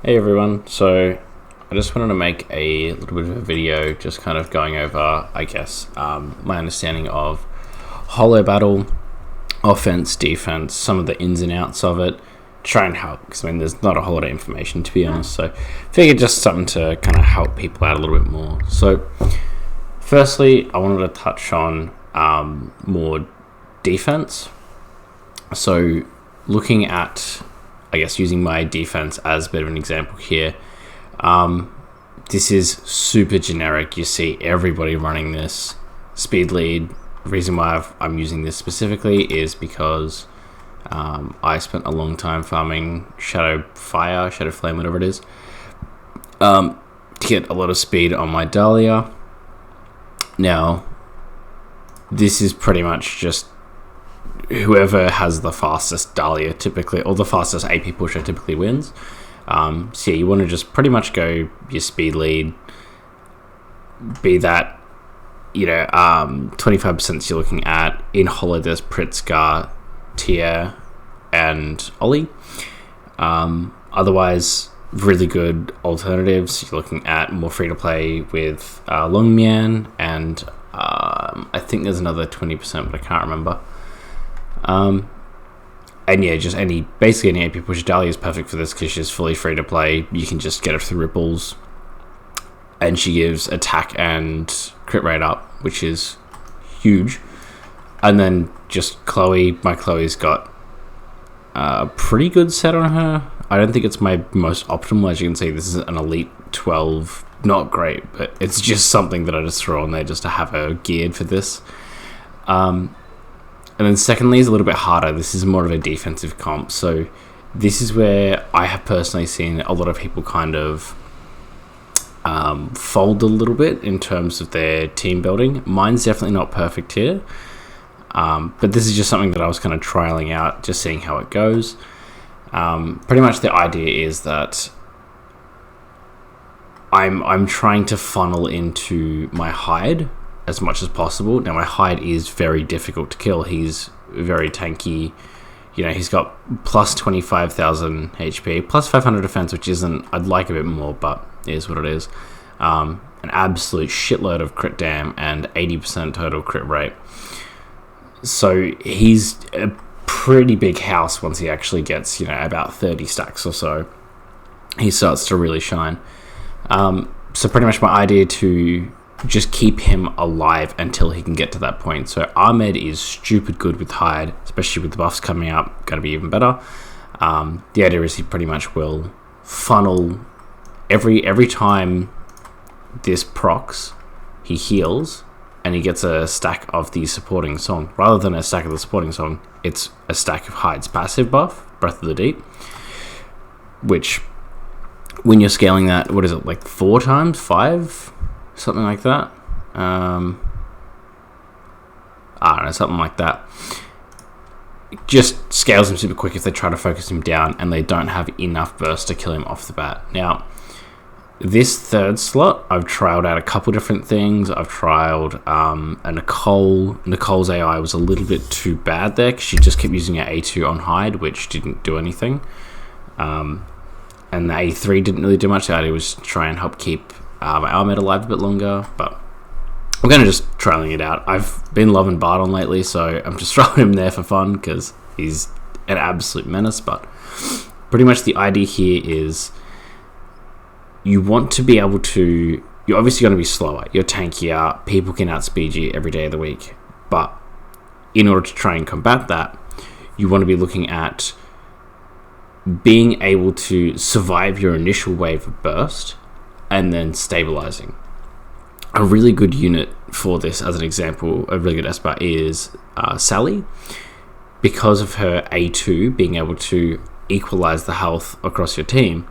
Hey everyone, so I just wanted to make a little bit of a video just kind of going over, my understanding of Holobattle, offense, defense, some of the ins and outs of it, try and help, because there's not a whole lot of information to be honest, so figured just something to kind of help people out a little bit more. So firstly, I wanted to touch on more defense. So looking at, using my defense as a bit of an example here. This is super generic. You see everybody running this speed lead. The reason why I'm using this specifically is because I spent a long time farming Shadow Flame, whatever it is, to get a lot of speed on my Dahlia. Now, this is pretty much just whoever has the fastest Dahlia typically, or the fastest AP pusher typically wins. So yeah, you want to just pretty much go your speed lead, be that, 25% you're looking at. In Holo, there's Pritzker, Tier, and Ollie. Otherwise, really good alternatives. You're looking at more free-to-play with Longmian, and I think there's another 20%, but I can't remember. And yeah, just any AP push. Dahlia is perfect for this because she's fully free to play. You can just get her through ripples, and she gives attack and crit rate up, which is huge. And then just Chloe. My Chloe's got a pretty good set on her. I don't think it's my most optimal. As you can see, this is an Elite 12. Not great, but it's just something that I just throw on there just to have her geared for this. And then secondly is a little bit harder. This is more of a defensive comp. So this is where I have personally seen a lot of people kind of fold a little bit in terms of their team building. Mine's definitely not perfect here. But this is just something that I was kind of trialing out, just seeing how it goes. Pretty much the idea is that I'm trying to funnel into my hide as much as possible. Now my hide is very difficult to kill. He's very tanky. He's got plus 25,000 HP, plus 500 defense, which isn't, I'd like a bit more, but it is what it is. An absolute shitload of crit dam and 80% total crit rate. So he's a pretty big house once he actually gets, about 30 stacks or so. He starts to really shine. So pretty much my idea to just keep him alive until he can get to that point. So Ahmed is stupid good with hide, especially with the buffs coming up, going to be even better. The idea is he pretty much will funnel every time this procs, he heals and he gets a stack of the supporting song. Rather than a stack of the supporting song, it's a stack of hide's passive buff, Breath of the Deep, which when you're scaling that, what is it, like 4 times, 5? Something like that. I don't know, something like that. It just scales him super quick if they try to focus him down and they don't have enough burst to kill him off the bat. Now, this third slot, I've trialed out a couple different things. I've trialed a Nicole. Nicole's AI was a little bit too bad there because she just kept using her A2 on hide, which didn't do anything. And the A3 didn't really do much. The idea was to try and help keep my Ahmed alive a bit longer, but I'm kind of just trialing it out. I've been loving Bardon lately, so I'm just throwing him there for fun because he's an absolute menace. But pretty much the idea here is you want to be able to, you're obviously going to be slower, you're tankier, people can outspeed you every day of the week, but in order to try and combat that, you want to be looking at being able to survive your initial wave of burst and then stabilizing. A really good unit for this, as an example, a really good Esper is Sally. Because of her A2 being able to equalize the health across your team,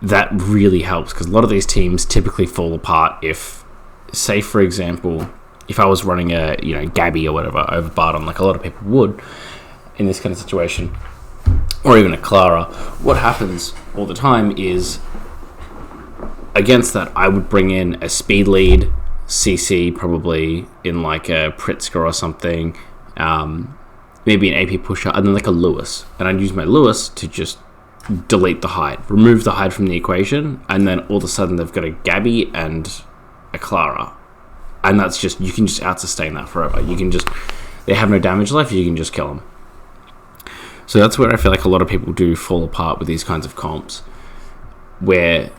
that really helps because a lot of these teams typically fall apart if, say for example, if I was running a Gabby or whatever over Bardon, like a lot of people would in this kind of situation, or even a Clara, what happens all the time is, against that, I would bring in a speed lead, CC probably in like a Pritzker or something, maybe an AP pusher, and then like a Lewis. And I'd use my Lewis to just delete the hide, remove the hide from the equation, and then all of a sudden they've got a Gabby and a Clara, and that's just, you can just out-sustain that forever. You can just, they have no damage left, you can just kill them. So that's where I feel like a lot of people do fall apart with these kinds of comps, where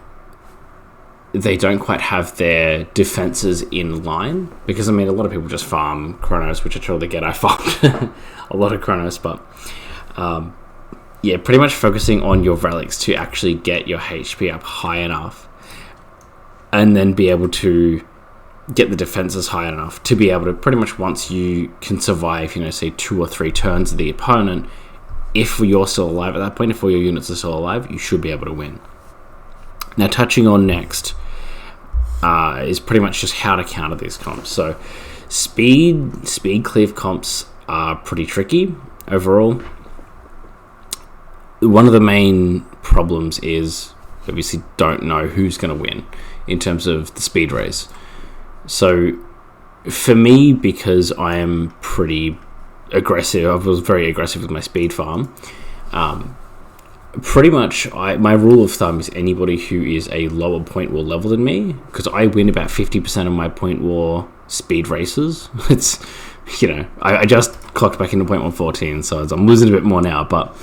they don't quite have their defenses in line. Because, I mean, a lot of people just farm Chronos, which I totally get. I farmed a lot of Chronos, but yeah, pretty much focusing on your relics to actually get your HP up high enough, and then be able to get the defenses high enough to be able to pretty much, once you can survive, you know, say 2 or 3 turns of the opponent, if you're still alive at that point, if all your units are still alive, you should be able to win. Now, touching on next is pretty much just how to counter these comps. So speed cleave comps are pretty tricky overall. One of the main problems is obviously don't know who's going to win in terms of the speed race. So for me, because I am pretty aggressive, I was very aggressive with my speed farm, pretty much my rule of thumb is anybody who is a lower point war level than me, because I win about 50% of my point war speed races. It's, you know, I just clocked back into point 114, so I'm losing a bit more now, but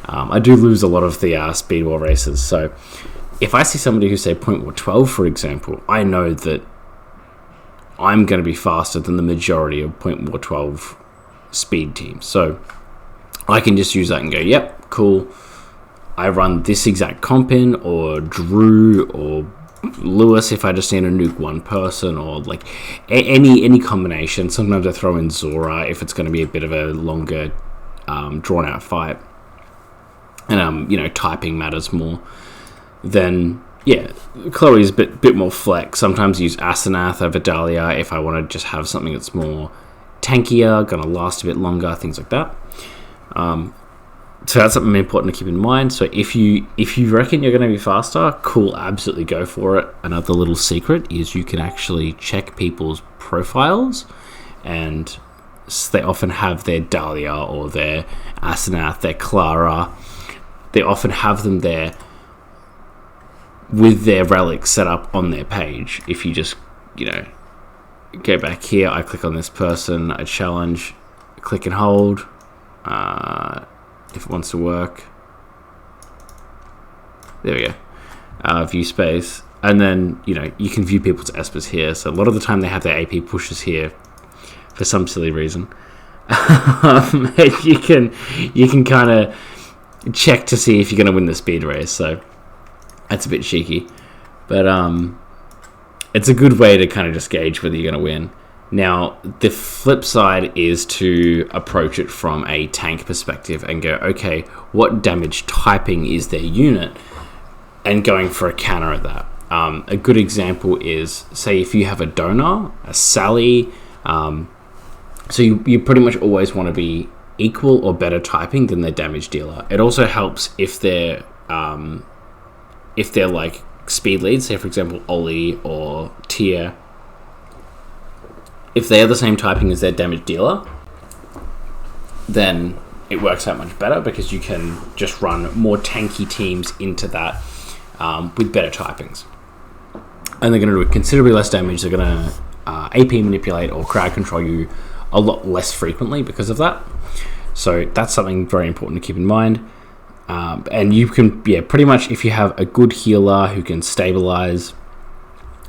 I do lose a lot of the speed war races. So if I see somebody who's, say, point war 12, for example, I know that I'm going to be faster than the majority of point war 12 speed teams. So I can just use that and go, yep, cool. I run this exact comp in, or Drew, or Lewis if I just need to nuke one person, or like any combination. Sometimes I throw in Zora if it's going to be a bit of a longer, drawn out fight, and you know, typing matters more. Then yeah, Chloe's a bit more flex. Sometimes use Asenath over Dahlia if I want to just have something that's more tankier, going to last a bit longer, things like that. So that's something important to keep in mind. So if you reckon you're going to be faster, cool, absolutely go for it. Another little secret is you can actually check people's profiles, and they often have their Dahlia or their Asenath, their Clara. They often have them there with their relics set up on their page. If you just, you know, go back here, I click on this person, I challenge, click and hold, if it wants to work. There we go. View space. And then, you know, you can view people's espers here. So a lot of the time they have their AP pushes here for some silly reason. You can kind of check to see if you're going to win the speed race. So that's a bit cheeky. But it's a good way to kind of just gauge whether you're going to win. Now, the flip side is to approach it from a tank perspective and go, okay, what damage typing is their unit? And going for a counter at that. A good example is, say, if you have a Donor, a Sally, so you pretty much always want to be equal or better typing than their damage dealer. It also helps if they're like speed leads, say for example Ollie or Tia. If they are the same typing as their damage dealer, then it works out much better because you can just run more tanky teams into that with better typings. And they're going to do considerably less damage. They're going to AP manipulate or crowd control you a lot less frequently because of that. So that's something very important to keep in mind. And you can, pretty much if you have a good healer who can stabilize,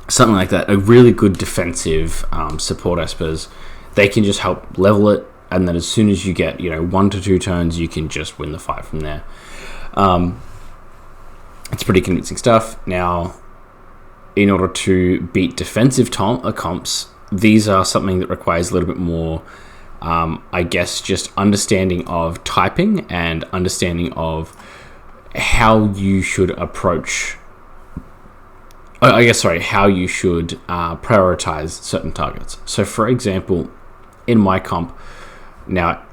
something like that, a really good defensive support espers, they can just help level it, and then as soon as you get 1 to 2 turns, you can just win the fight from there. It's pretty convincing stuff. Now, in order to beat defensive comps, these are something that requires a little bit more, I guess, just understanding of typing and understanding of how you should approach, how you should prioritize certain targets. So, for example, in my comp, now,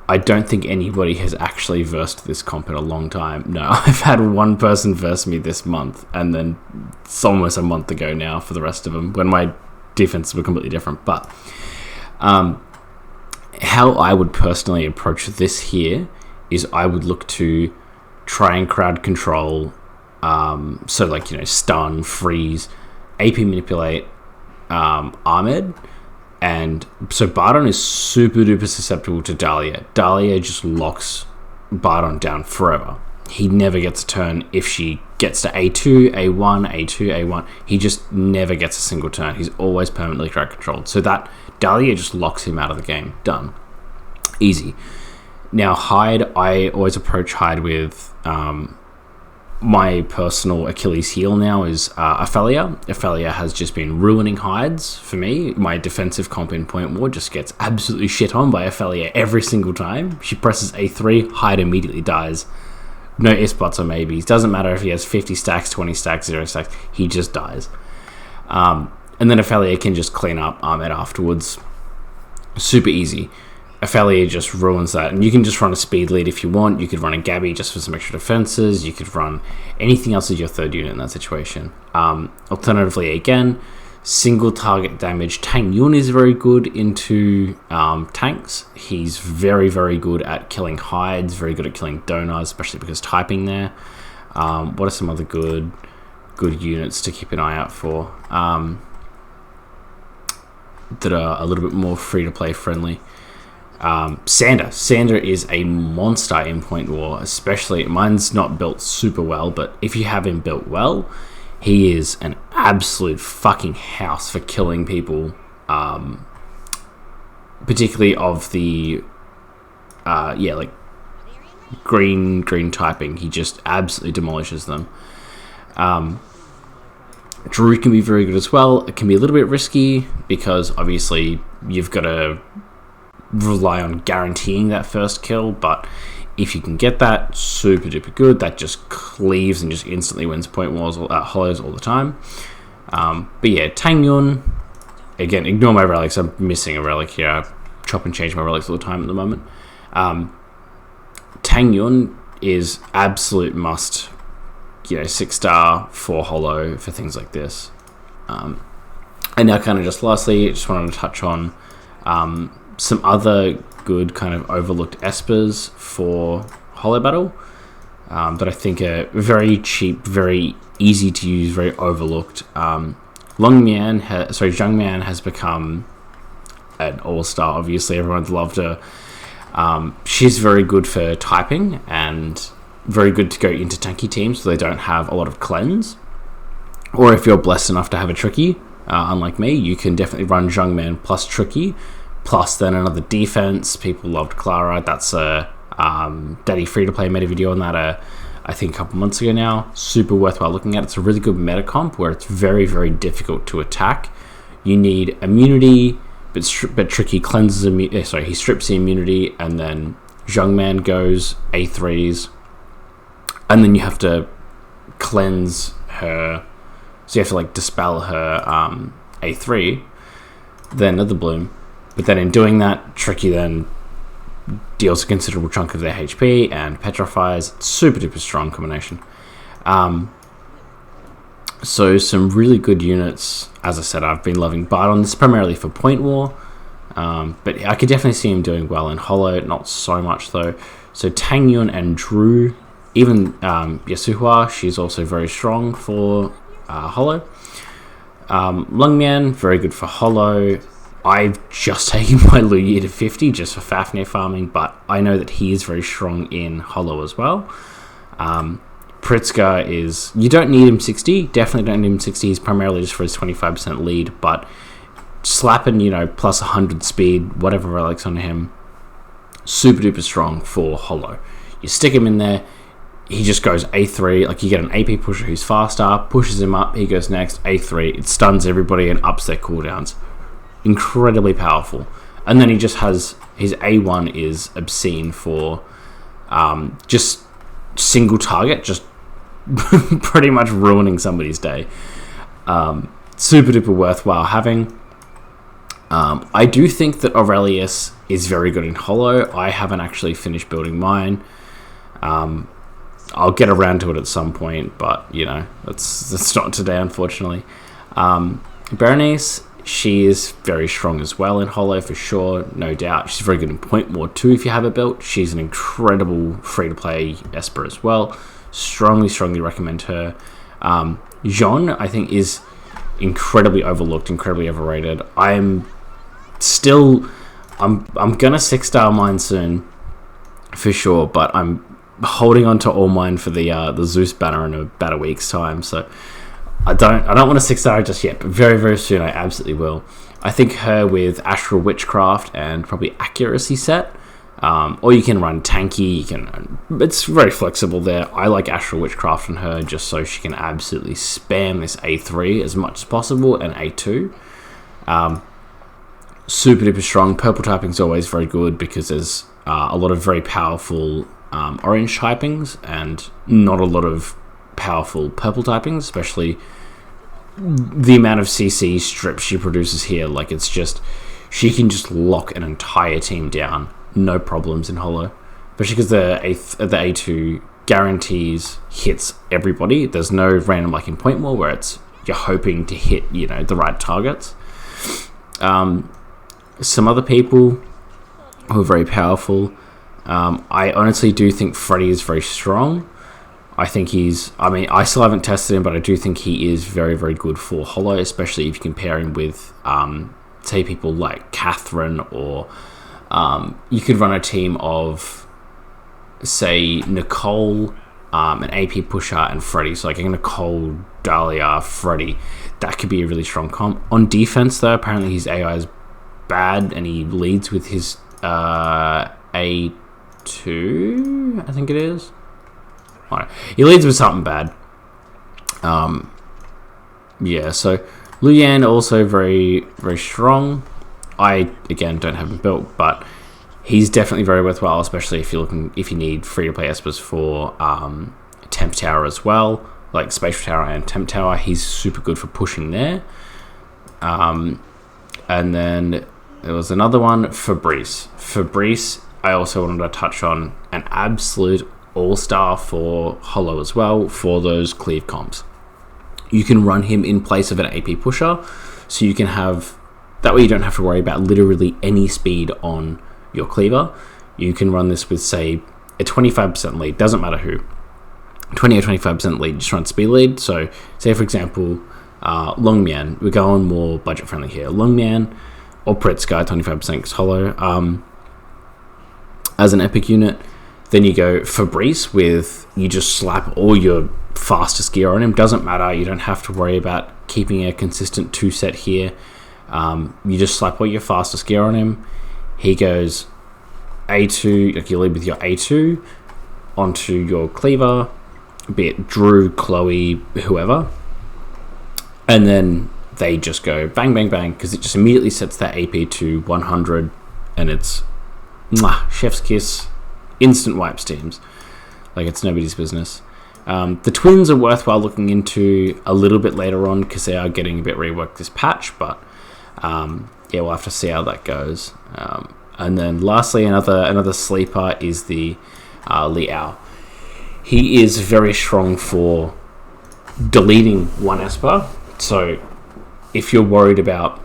I don't think anybody has actually versed this comp in a long time. No, I've had one person verse me this month, and then it's almost a month ago now for the rest of them, when my defenses were completely different. But how I would personally approach this here is I would look to try and crowd control. So like, you know, stun, freeze, AP manipulate, Ahmed. And so Bardon is super duper susceptible to Dahlia. Dahlia just locks Bardon down forever. He never gets a turn if she gets to A2, A1, A2, A1. He just never gets a single turn. He's always permanently crowd controlled. So that Dahlia just locks him out of the game. Done. Easy. Now Hyde, I always approach Hyde with my personal Achilles heel now is Ophelia. Ophelia has just been ruining Hydes for me. My defensive comp in Point War just gets absolutely shit on by Ophelia every single time. She presses A3, Hyde immediately dies. No ifs, buts, or maybes. Doesn't matter if he has 50 stacks, 20 stacks, 0 stacks. He just dies. And then Ophelia can just clean up Ahmed afterwards. Super easy. Ophelia just ruins that. And you can just run a speed lead if you want. You could run a Gabby just for some extra defenses. You could run anything else as your third unit in that situation. Alternatively, again, single target damage. Tang Yun is very good into tanks. He's very, very good at killing Hydes, very good at killing Donars, especially because typing there. What are some other good units to keep an eye out for that are a little bit more free-to-play friendly? Sander is a monster in Point War, especially. Mine's not built super well, but if you have him built well, he is an absolute fucking house for killing people, particularly of the, like green typing. He just absolutely demolishes them. Drew can be very good as well. It can be a little bit risky because obviously you've got to rely on guaranteeing that first kill, but if you can get that, super duper good. That just cleaves and just instantly wins Point Wars, hollows all the time. But yeah, Tang Yun, again, ignore my relics. I'm missing a relic here. I chop and change my relics all the time at the moment. Tang Yun is absolute must, 6-star, 4 hollow for things like this. And now kind of just lastly, just wanted to touch on some other good kind of overlooked espers for Holobattle that I think are very cheap, very easy to use, very overlooked. Zhang Mian has become an all-star. Obviously, everyone's loved her. She's very good for typing and very good to go into tanky teams so they don't have a lot of cleanse. Or if you're blessed enough to have a Tricky, unlike me, you can definitely run Zhang Mian plus Tricky, plus then another defense. People loved Clara. That's a Daddy free-to-play meta video on that I think a couple months ago now. Super worthwhile looking at. It's a really good meta comp where it's very, very difficult to attack. You need immunity, but Tricky cleanses he strips the immunity, and then Zhang Mian goes A3s, and then you have to cleanse her, so you have to dispel her A3, then Nether Bloom. But then in doing that, Tricky then deals a considerable chunk of their HP and petrifies. Super duper strong combination. So some really good units. As I said, I've been loving Bardon. This is primarily for Point War. But I could definitely see him doing well in Hollow. Not so much though. So Tang Yun and Drew. Even Yasuhua, she's also very strong for Hollow. Lung Mian, very good for Hollow. I've just taken my Luyi to 50 just for Fafnir farming, but I know that he is very strong in Hollow as well. Pritzker is... You don't need him 60. Definitely don't need him 60. He's primarily just for his 25% lead, but slapping, plus 100 speed, whatever relics on him, super duper strong for Hollow. You stick him in there, he just goes A3. You get an AP pusher who's faster, pushes him up, he goes next, A3. It stuns everybody and ups their cooldowns. Incredibly powerful. And then he just has his A1 is obscene for just single target, just pretty much ruining somebody's day. Super duper worthwhile having. I do think that Aurelius is very good in Hollow. I haven't actually finished building mine. I'll get around to it at some point, but that's not today, unfortunately. Berenice she is very strong as well in Holo for sure, no doubt. She's very good in Point War too if you have it built. She's an incredible free-to-play Esper as well. Strongly recommend her. Jean, I think, is incredibly overlooked, incredibly overrated. I'm gonna 6-star mine soon for sure, but I'm holding on to all mine for the Zeus banner in about a week's time, so I don't want to 6-star just yet, but very, very soon I absolutely will. I think her with Astral Witchcraft and probably Accuracy set, or you can run Tanky, it's very flexible there. I like Astral Witchcraft on her just so she can absolutely spam this A3 as much as possible, and A2. Super duper strong. Purple typing is always very good because there's a lot of very powerful orange typings and not a lot of powerful purple typings, especially the amount of CC strips she produces here. Like, it's just, she can just lock an entire team down, no problems in Holo, especially because the A2 guarantees hits everybody. There's no random like in Point War where it's you're hoping to hit the right targets. Some other people who are very powerful, I honestly do think Freddy is very strong. I think I still haven't tested him, but I do think he is very, very good for Holo, especially if you compare him with, say, people like Catherine, or you could run a team of, say, Nicole, an AP pusher, and Freddy. So like Nicole, Dahlia, Freddy. That could be a really strong comp. On defense, though, apparently his AI is bad, and he leads with his A2, I think it is. He leads with something bad. Yeah, so Luyan also very, very strong. I, again, don't have him built, but he's definitely very worthwhile, especially if you need free-to-play Espers for Temp Tower as well, like Spatial Tower and Temp Tower. He's super good for pushing there. And then there was another one, Fabrice. Fabrice, I also wanted to touch on, an absolute all-star for Holo as well, for those cleave comps. You can run him in place of an AP pusher, so you can have, that way you don't have to worry about literally any speed on your cleaver. You can run this with, say, a 25% lead, doesn't matter who, 20 or 25% lead, just run speed lead. So say for example, Longmian, we're going more budget friendly here, Longmian or Pritzker, 25% because Holo, as an epic unit. Then you go Fabrice with, you just slap all your fastest gear on him. Doesn't matter, you don't have to worry about keeping a consistent 2 set here. You just slap all your fastest gear on him. He goes A2, like you lead with your A2 onto your cleaver, be it Drew, Chloe, whoever. And then they just go bang, bang, bang, because it just immediately sets that AP to 100, and it's chef's kiss. Instant wipes teams. Like, it's nobody's business. The twins are worthwhile looking into a little bit later on because they are getting a bit reworked this patch, but yeah, we'll have to see how that goes. And then lastly, another sleeper is the Liao. He is very strong for deleting one Esper. So if you're worried about,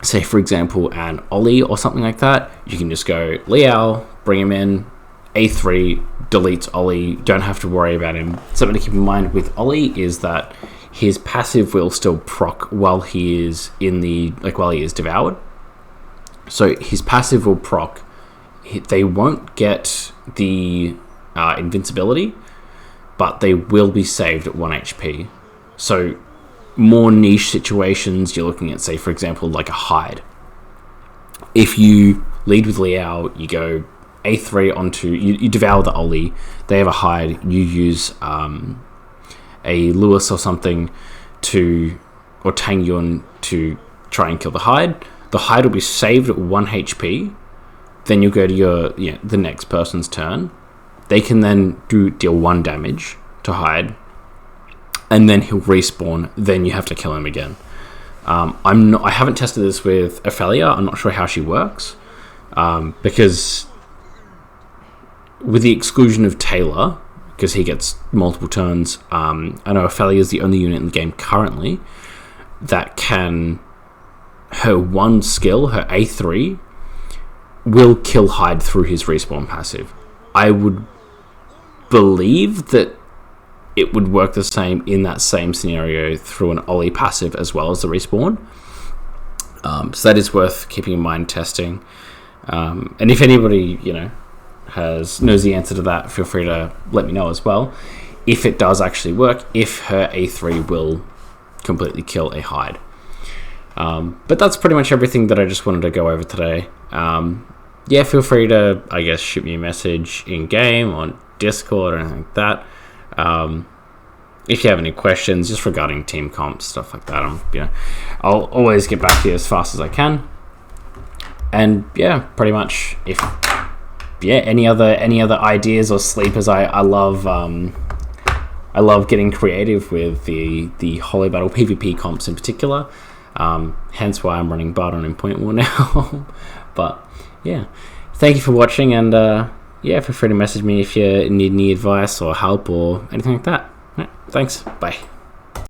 say for example, an Ollie or something like that, you can just go Liao, bring him in, A3 deletes Ollie, don't have to worry about him. Something to keep in mind with Ollie is that his passive will still proc while he is while he is devoured. So his passive will proc. They won't get the invincibility, but they will be saved at 1 HP. So more niche situations, you're looking at, say for example, like a hide. If you lead with Liao, you go A3 onto, you devour the Oli, they have a hide, you use a Lewis or something or Tang Yun to try and kill the hide. The hide will be saved at 1 HP, then you'll go to the next person's turn. They can then deal 1 damage to hide, and then he'll respawn, then you have to kill him again. I haven't tested this with Ophelia, I'm not sure how she works, because with the exclusion of Taylor, because he gets multiple turns, I know Ophelia is the only unit in the game currently that can her one skill, her A3, will kill Hyde through his respawn passive. I would believe that it would work the same in that same scenario through an Ollie passive as well as the respawn. So that is worth keeping in mind testing. And if anybody, knows the answer to that, feel free to let me know as well. If it does actually work, if her A3 will completely kill a Hyde. But that's pretty much everything that I just wanted to go over today. Feel free to, I guess, shoot me a message in-game on Discord or anything like that. If you have any questions just regarding team comps, stuff like that, I'll always get back to you as fast as I can. And pretty much, if any other ideas or sleepers, I love getting creative with the Holobattle PvP comps in particular. Hence why I'm running Bardon in Point War now. But thank you for watching, and feel free to message me if you need any advice or help or anything like that. Thanks. Bye.